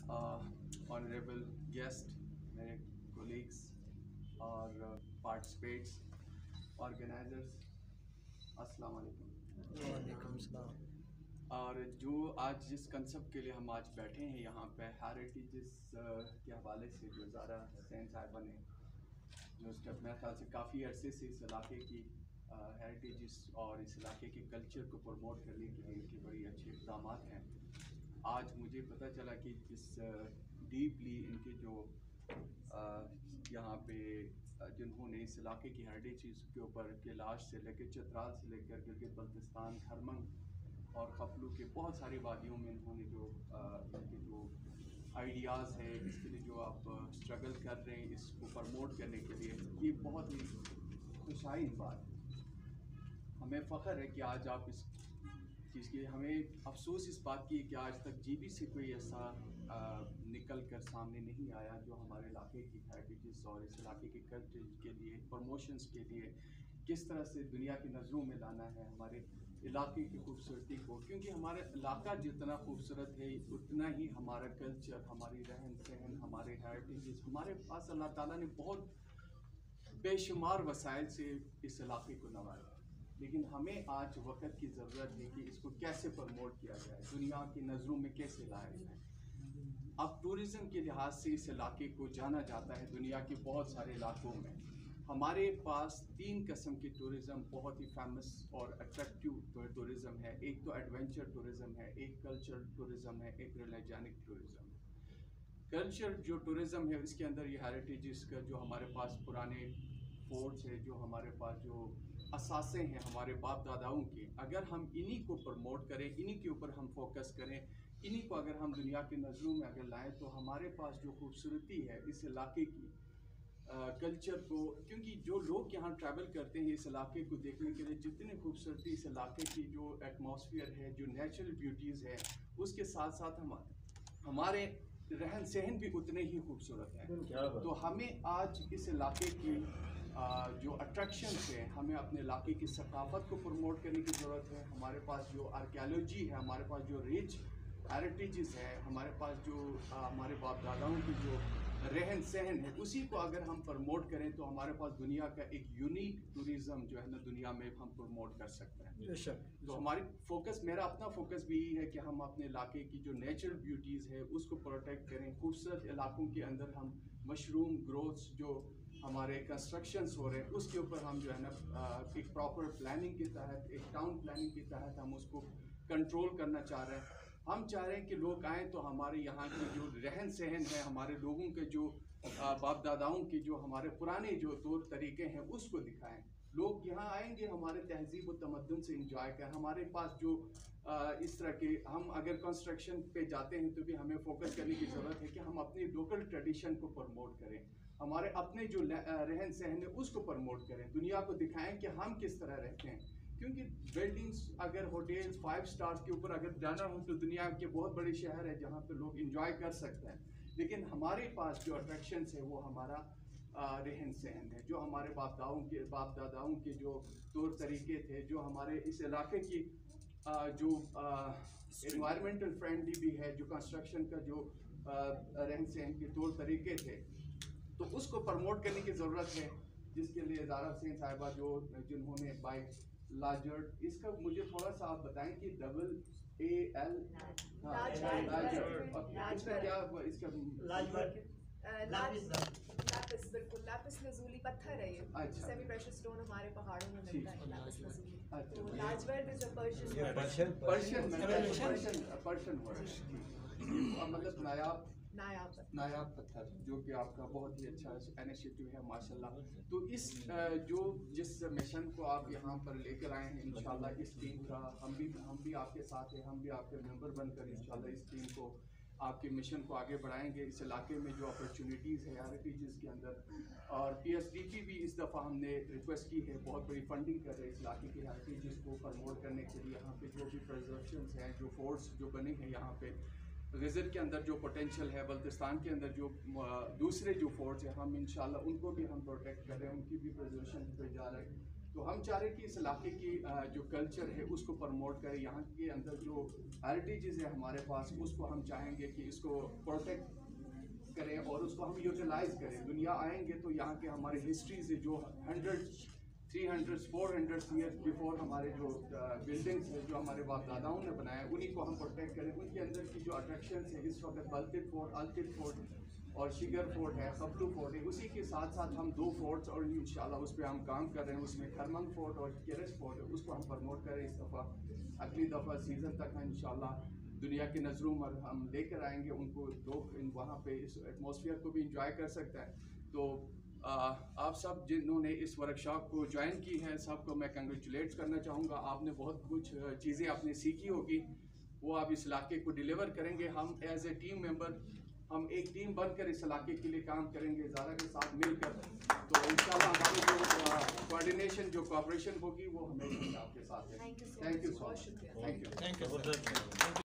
Honourable guest, मेरे colleagues और participates, organisers, अस्सलाम वालेकुम। वालेकुम सलाम। और जो आज जिस कंसेप्ट के लिए हम आज बैठे हैं यहाँ पे, हेरिटेजेस के हवाले से जो ज़ारा हुसैन साहिबा ने जो स्टेप, मेरे ख्याल से काफ़ी अरसे से इस इलाके की हेरिटेजेस और इस इलाके के कल्चर को प्रमोट करने के लिए इनके बड़ी अच्छे इक़दाम हैं। आज मुझे पता चला कि जिस डीपली इनके जो यहाँ पे जिन्होंने इस इलाके की हेरिटेज के ऊपर कैलाश से लेकर चित्राल से लेकर गिलगित बल्तिस्तान, खरमंग और खपलू के बहुत सारी वादियों में इन्होंने जो इनके जो आइडियाज़ है, इसके लिए जो आप स्ट्रगल कर रहे हैं इसको प्रमोट करने के लिए, ये बहुत ही खुशाइन बात है। हमें फ़ख्र है कि आज आप इस चीज़ की, हमें अफसोस इस बात की कि आज तक जीबी से कोई ऐसा निकल कर सामने नहीं आया जो हमारे इलाके की हेरिटेजेस और इस इलाके के कल्चर के लिए, प्रमोशंस के लिए किस तरह से दुनिया की नज़रों में लाना है हमारे इलाके की खूबसूरती को, क्योंकि हमारा इलाका जितना खूबसूरत है उतना ही हमारा कल्चर, हमारी रहन सहन, हमारे हेरिटेजेस, हमारे पास अल्लाह ताला ने बहुत बेशुमार वसाइल से इस इलाके को नवाजा। लेकिन हमें आज वक्त की ज़रूरत है कि इसको कैसे प्रमोट किया जाए, दुनिया की नज़रों में कैसे लाया जाए। अब टूरिज़म के लिहाज से इस इलाके को जाना जाता है दुनिया के बहुत सारे इलाकों में। हमारे पास 3 किस्म की टूरिज़म बहुत ही फेमस और अट्रैक्टिव टूरिज़म है। एक तो एडवेंचर टूरिज़म है, एक कल्चरल टूरिज़म है, एक रिलीजनिक टूरिज़म है। कल्चर जो टूरिज़म है इसके अंदर ये हेरिटेजेस का जो हमारे पास पुराने फोर्ट्स है, जो हमारे पास जो असासे हैं हमारे बाप दादाओं के, अगर हम इन्हीं को प्रमोट करें, इन्हीं के ऊपर हम फोकस करें, इन्हीं को अगर हम दुनिया की नज़रों में अगर लाएं, तो हमारे पास जो खूबसूरती है इस इलाके की कल्चर को, क्योंकि जो लोग यहाँ ट्रैवल करते हैं इस इलाके को देखने के लिए, जितनी खूबसूरती इस इलाके की जो एटमॉस्फेयर है, जो नेचुरल ब्यूटीज़ है, उसके साथ साथ हमारे रहन सहन भी उतने ही खूबसूरत हैं। तो हमें आज इस इलाके की जो अट्रैक्शंस है, हमें अपने इलाके की सकाफत को प्रमोट करने की ज़रूरत है। हमारे पास जो आर्कियोलॉजी है, हमारे पास जो रिच हेरिटेजेस है, हमारे पास जो हमारे बाप दादाओं की जो रहन सहन है, उसी को अगर हम प्रमोट करें तो हमारे पास दुनिया का एक यूनिक टूरिज़्म जो है ना दुनिया में हम प्रमोट कर सकते हैं। तो हमारी फोकस, मेरा अपना फोकस भी यही है कि हम अपने इलाके की जो नेचुरल ब्यूटीज़ है उसको प्रोटेक्ट करें। खूबसूरत इलाकों के अंदर हम मशरूम ग्रोथ्स जो हमारे कंस्ट्रक्शंस हो रहे हैं उसके ऊपर हम जो है ना एक प्रॉपर प्लानिंग के तहत, एक टाउन प्लानिंग के तहत हम उसको कंट्रोल करना चाह रहे हैं। हम चाह रहे हैं कि लोग आएँ तो हमारे यहाँ की जो रहन सहन है, हमारे लोगों के जो बाप दादाओं के जो हमारे पुराने जो तौर तरीके हैं उसको दिखाएं। लोग यहाँ आएंगे हमारे तहजीब और तमद्दुन से इंजॉय करें। हमारे पास जो इस तरह के, हम अगर कंस्ट्रक्शन पे जाते हैं तो भी हमें फोकस करने की ज़रूरत है कि हम अपनी लोकल ट्रेडिशन को प्रमोट करें, हमारे अपने जो रहन सहन है उसको प्रमोट करें, दुनिया को दिखाएं कि हम किस तरह रहते हैं। क्योंकि बिल्डिंग्स, अगर होटल्स 5 स्टार्स के ऊपर अगर जाना हो तो दुनिया के बहुत बड़े शहर है जहाँ पे लोग इंजॉय कर सकते हैं, लेकिन हमारे पास जो अट्रैक्शंस है वो हमारा रहन सहन है, जो हमारे बाप दादाओं के जो तौर तरीके थे, जो हमारे इस इलाके की जो एनवायरमेंटल फ्रेंडली भी है, जो कंस्ट्रक्शन का जो रहन सहन के तौर तरीके थे, तो उसको प्रमोट करने की ज़रूरत है। जिसके लिए ज़ारा हुसैन साहिबा जिन्होंने बाइक लाजर्ट, इसका मुझे थोड़ा सा आप बताएं कि AL, इसका क्या इसका लापिस, बिल्कुल लापिस लजूली पत्थर है ये। अच्छा, सेमी प्रेशियस स्टोन हमारे पहाड़ों में मिलता है, लापिस लजूली। अच्छा, तो लाजवर्ड is a Persian Persian word, मतलब नायाब पत्थर, जो कि आपका बहुत ही अच्छा इनिशिएटिव है माशाल्लाह। तो जिस मिशन को आप यहाँ पर लेकर आए हैं, इंशाल्लाह इस टीम का हम भी आपके साथ हैं, हम भी आपके मेंबर बनकर इंशाल्लाह इस टीम को, आपके मिशन को आगे बढ़ाएंगे। इस इलाके में जो अपॉर्चुनिटीज़ है हेरिटेजेस के अंदर, और PSDP भी इस दफ़ा हमने रिक्वेस्ट की है, बहुत बड़ी फंडिंग कर रहे हैं इस इलाके के हेरिटेजेस को प्रमोट करने के लिए। यहाँ पे जो भी प्रिजर्वेशंस हैं, जो फोर्ट्स जो बने हैं यहाँ पे, गज़र के अंदर जो पोटेंशियल है, बल्तिस्तान के अंदर जो दूसरे जो फोर्ट्स हैं, हम इंशाल्लाह उनको भी हम प्रोटेक्ट कर रहे हैं, उनकी भी प्रिजर्वेशन पे जा रहे हैं। तो हम चाह रहे हैं कि इस इलाके की जो कल्चर है उसको प्रमोट करें, यहाँ के अंदर जो हेरिटेजेस है हमारे पास उसको हम चाहेंगे कि इसको प्रोटेक्ट करें और उसको हम यूटिलाइज करें। दुनिया आएंगे तो यहाँ के हमारे हिस्ट्रीज जो 300-400 ईयर्स बिफोर हमारे जो बिल्डिंग्स है जो हमारे बाप दादाओं ने बनाए उन्हीं को हम प्रोटेक्ट करें। उनके अंदर की जो अट्रैक्शंस है इस वक्त बल्कित फोर्ट, अलकित फोर्ट और शिगर फोर्ट है, खपलू फोर्ट है, उसी के साथ साथ हम 2 फोर्ट्स और इंशाल्लाह उस पर हम काम कर रहे हैं। उसमें खरमंग फोर्ट और केरस फोर्ट है, उसको हम प्रमोट करें इस दफ़ा। अगली दफ़ा सीज़न तक इंशाल्लाह दुनिया की नज़रों में हम लेकर आएंगे उनको, लोग वहाँ पे इस एटमॉस्फेयर को भी इंजॉय कर सकता है। तो आप सब जिन्होंने इस वर्कशॉप को ज्वाइन की है सबको मैं कंग्रेचुलेट करना चाहूँगा। आपने बहुत कुछ चीज़ें आपने सीखी होगी, वो आप इस इलाके को डिलीवर करेंगे। हम एज ए टीम मेंबर हम एक टीम बनकर इस इलाके के लिए काम करेंगे ज़ारा के साथ मिलकर। तो इंशाल्लाह हमारी जो कोऑर्डिनेशन जो कोऑपरेशन होगी वो हमेशा आपके साथ है। Thank you so much. Thank you.